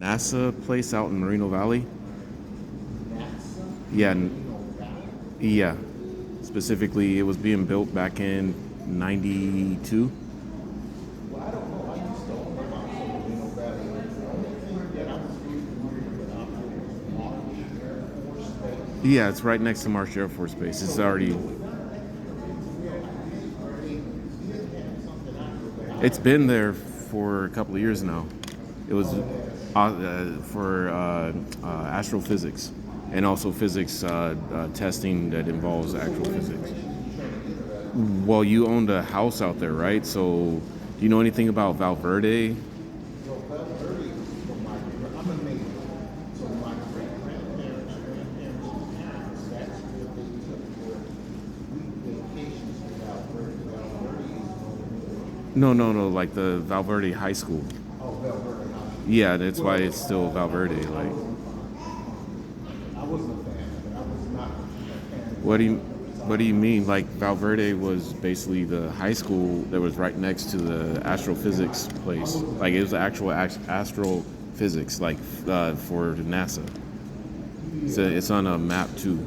NASA place out in Moreno Valley. Yeah, yeah. Specifically, it was being built back in '92. Yeah, it's right next to Marsh Air Force Base. It's already, it's been there for a couple of years now. It was for astrophysics and also physics testing that involves actual physics. Well, you owned a house out there, right? So, do you know anything about Valverde? No, no, no. Like the Valverde High School. Yeah, that's why it's still Valverde. Like, what do you what do you mean? Like Valverde was basically the high school that was right next to the astrophysics place. Like it was actual astrophysics, like for NASA. So it's on a map too,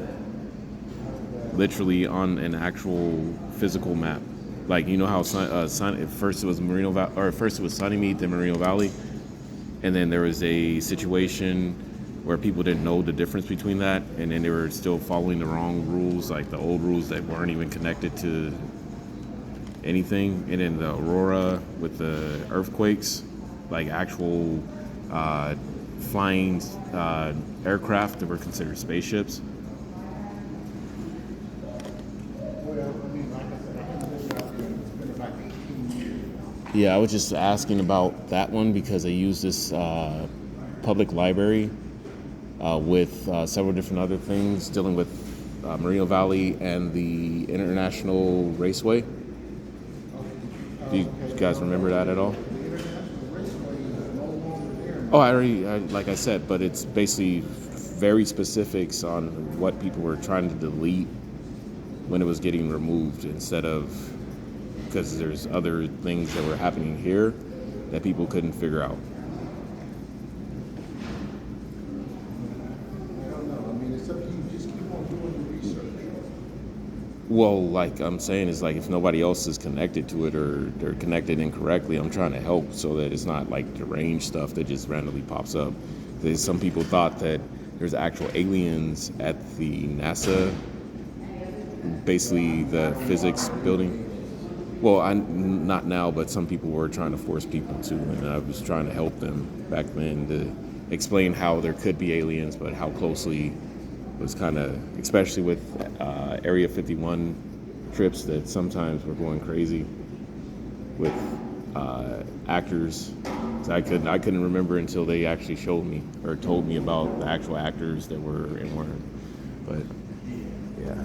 literally on an actual physical map. Like you know how at first it was or first it was Sunnymead, then Moreno Valley, and then there was a situation where people didn't know the difference between that, and then they were still following the wrong rules, like the old rules that weren't even connected to anything. And then the Aurora with the earthquakes, like actual flying aircraft that were considered spaceships. Yeah, I was just asking about that one because I use this public library with several different other things dealing with Moreno Valley and the International Raceway. Do you guys remember that at all? Oh, like I said, but it's basically very specifics on what people were trying to delete when it was getting removed instead of because there's other things that were happening here that people couldn't figure out. Well, like I'm saying, is like if nobody else is connected to it or they're connected incorrectly, I'm trying to help so that it's not like deranged stuff that just randomly pops up. Because some people thought that there's actual aliens at the NASA, basically the physics building. Well, not now, but some people were trying to force people to, and I was trying to help them back then to explain how there could be aliens, but how closely was kind of, especially with Area 51 trips that sometimes were going crazy with actors. So I couldn't remember until they actually showed me or told me about the actual actors that were and weren't. But yeah.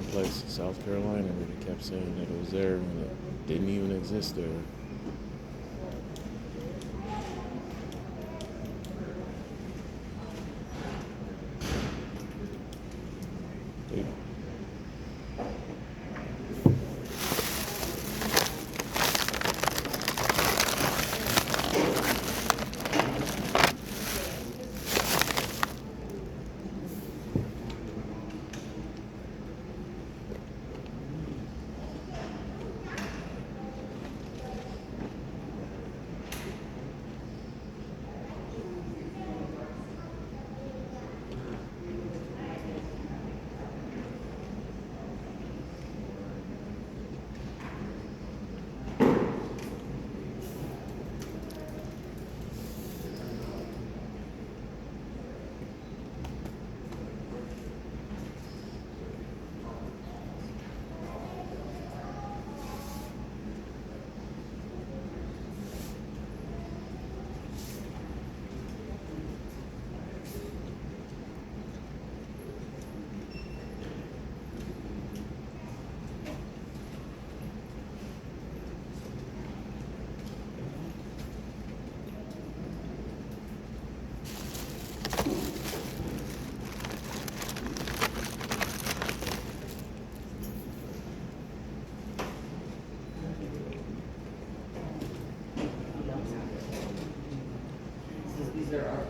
complex in South Carolina where they kept saying that it was there and it didn't even exist there. They, These are our